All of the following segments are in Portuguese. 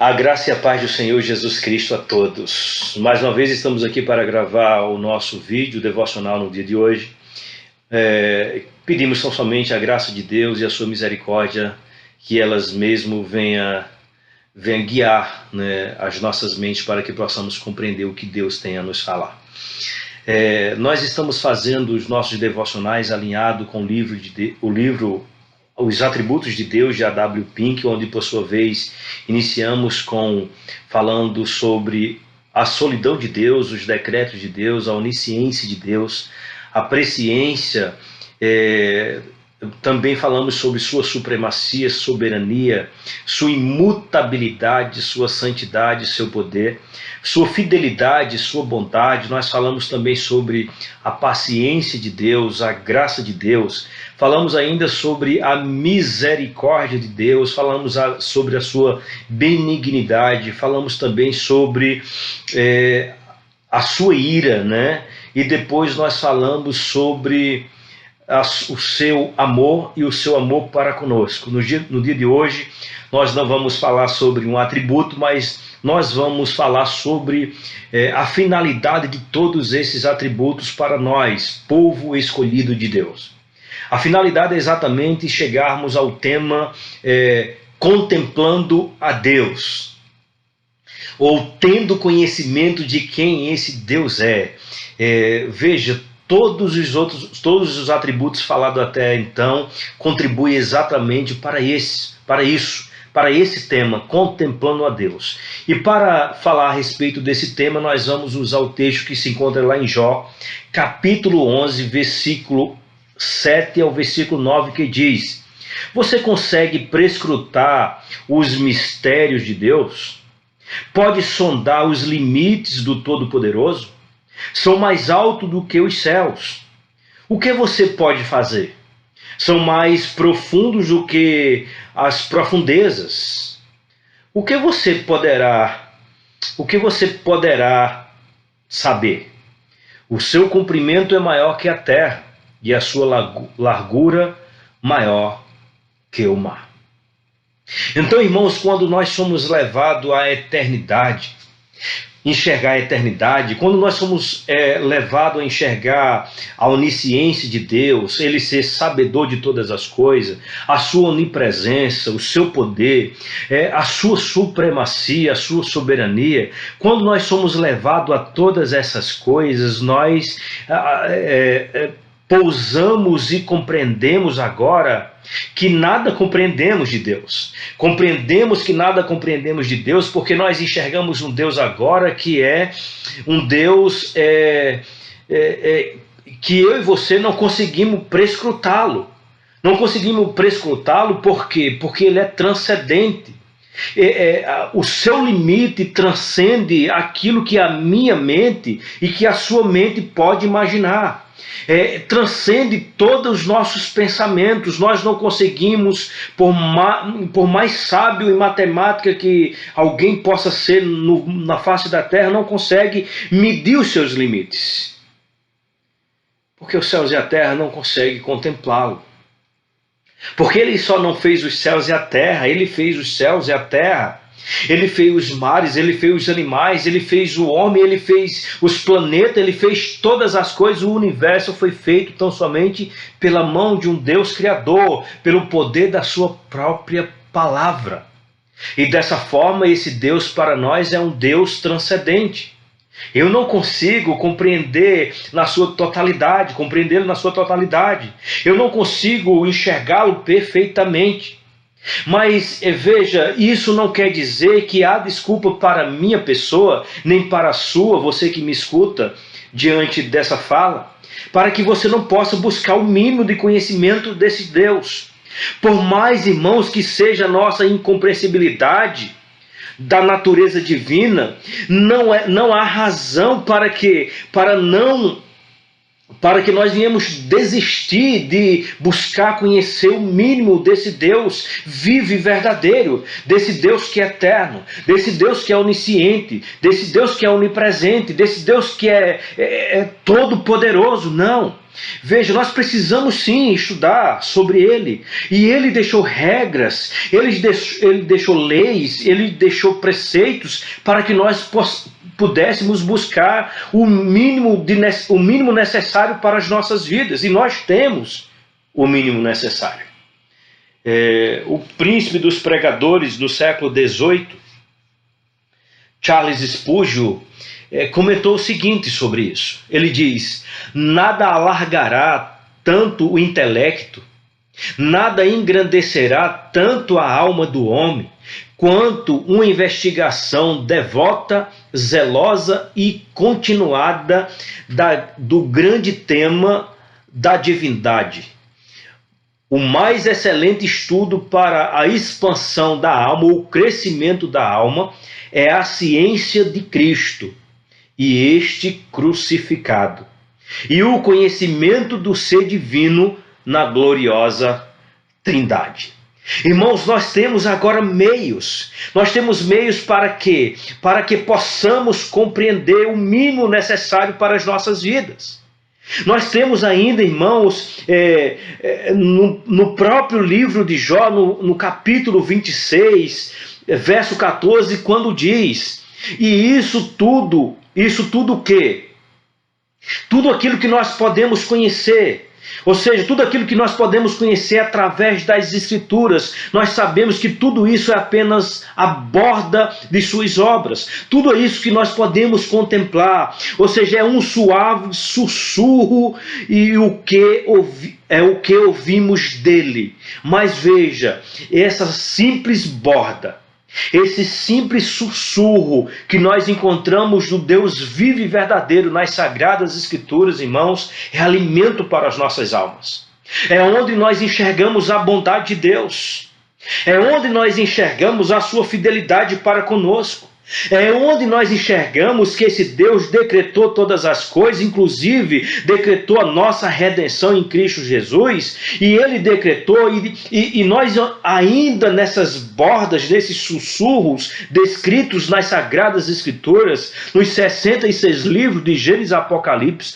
A graça e a paz do Senhor Jesus Cristo a todos. Mais uma vez estamos aqui para gravar o nosso vídeo devocional no dia de hoje. Pedimos tão somente a graça de Deus e a sua misericórdia, que elas mesmo venham guiar, né, as nossas mentes para que possamos compreender o que Deus tem a nos falar. Nós estamos fazendo os nossos devocionais alinhado com o livro Os Atributos de Deus, de A.W. Pink, onde por sua vez iniciamos falando sobre a solidão de Deus, os decretos de Deus, a onisciência de Deus, a presciência. Também falamos sobre sua supremacia, soberania, sua imutabilidade, sua santidade, seu poder, sua fidelidade, sua bondade. Nós falamos também sobre a paciência de Deus, a graça de Deus. Falamos ainda sobre a misericórdia de Deus, falamos sobre a sua benignidade, falamos também sobre a sua ira, né? E depois nós falamos sobre o seu amor e o seu amor para conosco. No dia de hoje, nós não vamos falar sobre um atributo, mas nós vamos falar sobre a finalidade de todos esses atributos para nós, povo escolhido de Deus. A finalidade é exatamente chegarmos ao tema contemplando a Deus, ou tendo conhecimento de quem esse Deus é. Veja, todos os atributos falados até então contribuem exatamente para esse tema, contemplando a Deus. E para falar a respeito desse tema, nós vamos usar o texto que se encontra lá em Jó, capítulo 11, versículo 7 ao versículo 9, que diz: você consegue prescrutar os mistérios de Deus? Pode sondar os limites do Todo-Poderoso? São mais altos do que os céus. O que você pode fazer? São mais profundos do que as profundezas. O que você poderá saber? O seu comprimento é maior que a terra, e a sua largura maior que o mar. Então, irmãos, quando nós somos levados à eternidade, enxergar a eternidade, quando nós somos levados a enxergar a onisciência de Deus, Ele ser sabedor de todas as coisas, a sua onipresença, o seu poder, a sua supremacia, a sua soberania, quando nós somos levados a todas essas coisas, nós pousamos e compreendemos agora que nada compreendemos de Deus. Compreendemos que nada compreendemos de Deus porque nós enxergamos um Deus agora que é um Deus que eu e você não conseguimos prescrutá-lo. Não conseguimos prescrutá-lo por quê? Porque ele é transcendente. O seu limite transcende aquilo que a minha mente e que a sua mente pode imaginar. Transcende todos os nossos pensamentos. Nós não conseguimos, por mais sábio e matemática que alguém possa ser na face da terra, não consegue medir os seus limites, porque os céus e a terra não conseguem contemplá-lo. Porque ele só não fez os céus e a terra, ele fez os céus e a terra. Ele fez os mares, ele fez os animais, ele fez o homem, ele fez os planetas, ele fez todas as coisas. O universo foi feito tão somente pela mão de um Deus Criador, pelo poder da sua própria palavra. E dessa forma, esse Deus para nós é um Deus transcendente. Eu não consigo compreendê-lo na sua totalidade. Eu não consigo enxergá-lo perfeitamente. Mas veja, isso não quer dizer que há desculpa para a minha pessoa, nem para a sua, você que me escuta diante dessa fala, para que você não possa buscar o mínimo de conhecimento desse Deus. Por mais, irmãos, que seja a nossa incompreensibilidade da natureza divina, não há razão para para que nós venhamos desistir de buscar conhecer o mínimo desse Deus vivo e verdadeiro, desse Deus que é eterno, desse Deus que é onisciente, desse Deus que é onipresente, desse Deus que é todo-poderoso. Não. Veja, nós precisamos sim estudar sobre Ele. E Ele deixou regras, Ele deixou leis, Ele deixou preceitos para que nós pudéssemos buscar o mínimo necessário para as nossas vidas. E nós temos o mínimo necessário. O príncipe dos pregadores do século XVIII, Charles Spurgeon, comentou o seguinte sobre isso. Ele diz: nada alargará tanto o intelecto, nada engrandecerá tanto a alma do homem, quanto uma investigação devota, zelosa e continuada do grande tema da divindade. O mais excelente estudo para a expansão da alma, o crescimento da alma, é a ciência de Cristo e este crucificado, e o conhecimento do ser divino na gloriosa Trindade. Irmãos, nós temos agora meios. Nós temos meios para quê? Para que possamos compreender o mínimo necessário para as nossas vidas. Nós temos ainda, irmãos, no próprio livro de Jó, no capítulo 26, verso 14, quando diz: e isso tudo o quê? Tudo aquilo que nós podemos conhecer. Ou seja, tudo aquilo que nós podemos conhecer através das Escrituras, nós sabemos que tudo isso é apenas a borda de suas obras. Tudo isso que nós podemos contemplar, ou seja, é um suave sussurro e o que ouvimos dele. Mas veja, essa simples borda, esse simples sussurro que nós encontramos do Deus vivo e verdadeiro nas Sagradas Escrituras, irmãos, é alimento para as nossas almas. É onde nós enxergamos a bondade de Deus. É onde nós enxergamos a sua fidelidade para conosco. É onde nós enxergamos que esse Deus decretou todas as coisas, inclusive decretou a nossa redenção em Cristo Jesus, e Ele decretou, e nós ainda nessas bordas, nesses sussurros descritos nas Sagradas Escrituras, nos 66 livros de Gênesis e Apocalipse,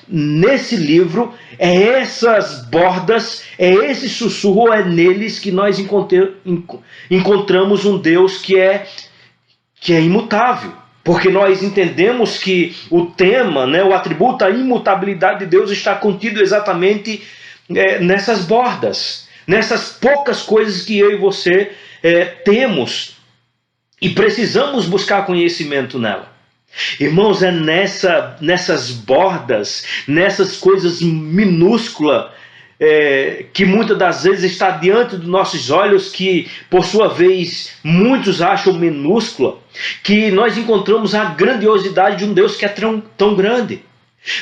nesse livro, essas bordas, esse sussurro, é neles que nós encontramos um Deus que é imutável, porque nós entendemos que o tema, o atributo da imutabilidade de Deus está contido exatamente nessas bordas, nessas poucas coisas que eu e você temos e precisamos buscar conhecimento nela. Irmãos, é nessas bordas, nessas coisas minúsculas, que muitas das vezes está diante dos nossos olhos, que por sua vez muitos acham minúscula, que nós encontramos a grandiosidade de um Deus que é tão grande.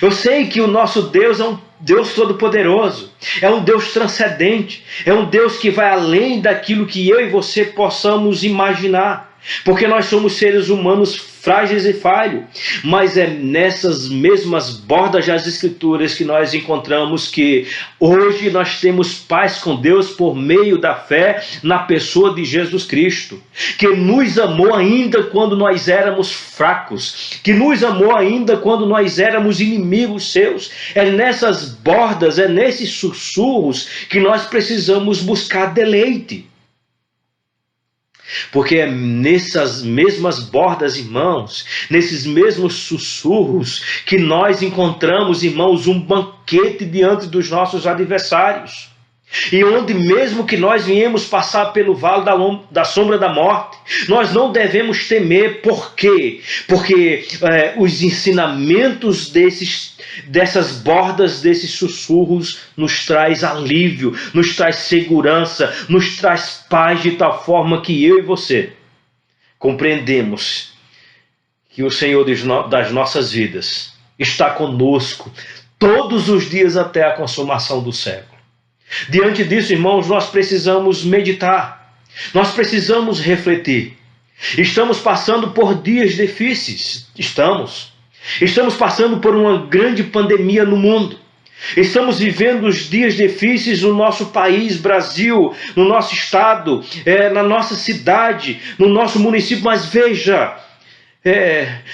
Eu sei que o nosso Deus é um Deus todo-poderoso, é um Deus transcendente, é um Deus que vai além daquilo que eu e você possamos imaginar, porque nós somos seres humanos frágeis e falhos, mas é nessas mesmas bordas das Escrituras que nós encontramos que hoje nós temos paz com Deus por meio da fé na pessoa de Jesus Cristo, que nos amou ainda quando nós éramos fracos, que nos amou ainda quando nós éramos inimigos seus. É nessas bordas, é nesses sussurros que nós precisamos buscar deleite. Porque é nessas mesmas bordas, irmãos, nesses mesmos sussurros, que nós encontramos, irmãos, um banquete diante dos nossos adversários. E onde mesmo que nós viemos passar pelo vale da sombra da morte, nós não devemos temer. Por quê? Porque os ensinamentos dessas bordas, desses sussurros, nos traz alívio, nos traz segurança, nos traz paz, de tal forma que eu e você compreendemos que o Senhor das nossas vidas está conosco todos os dias até a consumação do século. Diante disso, irmãos, nós precisamos meditar, nós precisamos refletir. Estamos passando por dias difíceis, estamos. Estamos passando por uma grande pandemia no mundo. Estamos vivendo os dias difíceis no nosso país, Brasil, no nosso estado, na nossa cidade, no nosso município. Mas veja,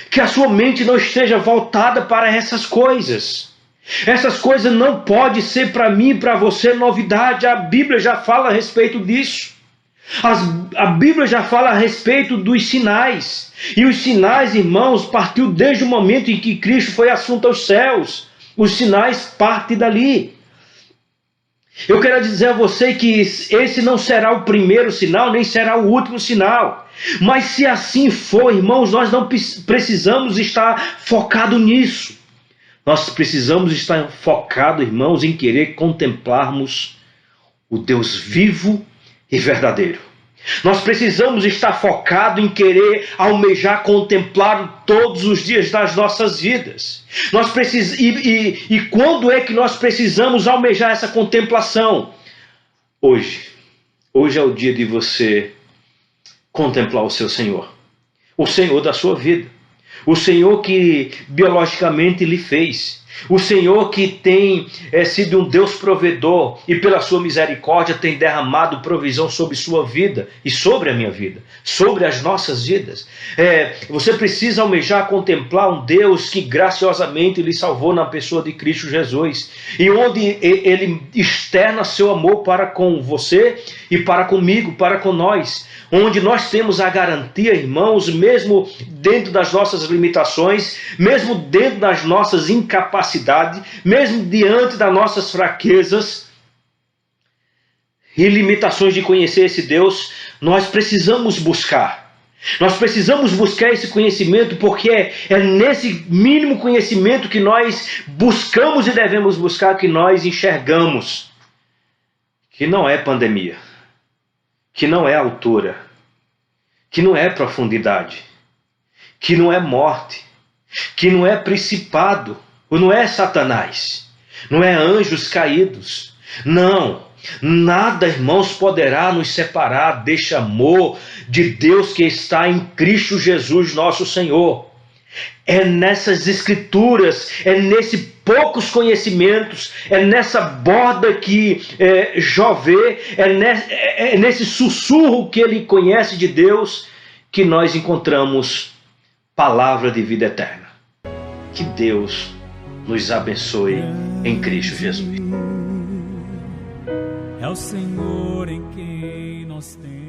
que a sua mente não esteja voltada para essas coisas. Essas coisas não podem ser para mim e para você novidade. A Bíblia já fala a respeito disso. A Bíblia já fala a respeito dos sinais. E os sinais, irmãos, partiu desde o momento em que Cristo foi assunto aos céus. Os sinais partem dali. Eu quero dizer a você que esse não será o primeiro sinal, nem será o último sinal. Mas se assim for, irmãos, nós não precisamos estar focados nisso. Nós precisamos estar focados, irmãos, em querer contemplarmos o Deus vivo e verdadeiro. Nós precisamos estar focados em querer almejar contemplar todos os dias das nossas vidas. E quando é que nós precisamos almejar essa contemplação? Hoje. Hoje é o dia de você contemplar o seu Senhor. O Senhor da sua vida. O Senhor que biologicamente lhe fez. O Senhor que tem sido um Deus provedor e pela sua misericórdia tem derramado provisão sobre sua vida e sobre a minha vida, sobre as nossas vidas. Você precisa almejar contemplar um Deus que graciosamente lhe salvou na pessoa de Cristo Jesus e onde Ele externa seu amor para com você e para comigo, para com nós. Onde nós temos a garantia, irmãos, mesmo dentro das nossas limitações, mesmo dentro das nossas incapacidades, mesmo diante das nossas fraquezas e limitações de conhecer esse Deus, nós precisamos buscar. Nós precisamos buscar esse conhecimento porque é nesse mínimo conhecimento que nós buscamos e devemos buscar que nós enxergamos que não é pandemia, que não é altura, que não é profundidade, que não é morte, que não é principado, ou não é Satanás, não é anjos caídos. Não, nada, irmãos, poderá nos separar deste amor de Deus que está em Cristo Jesus, nosso Senhor. É nessas escrituras, é nesse poucos conhecimentos, é nessa borda que Jó vê, é nesse sussurro que ele conhece de Deus, que nós encontramos palavra de vida eterna. Que Deus nos abençoe em Cristo Jesus. É o Senhor em quem nós temos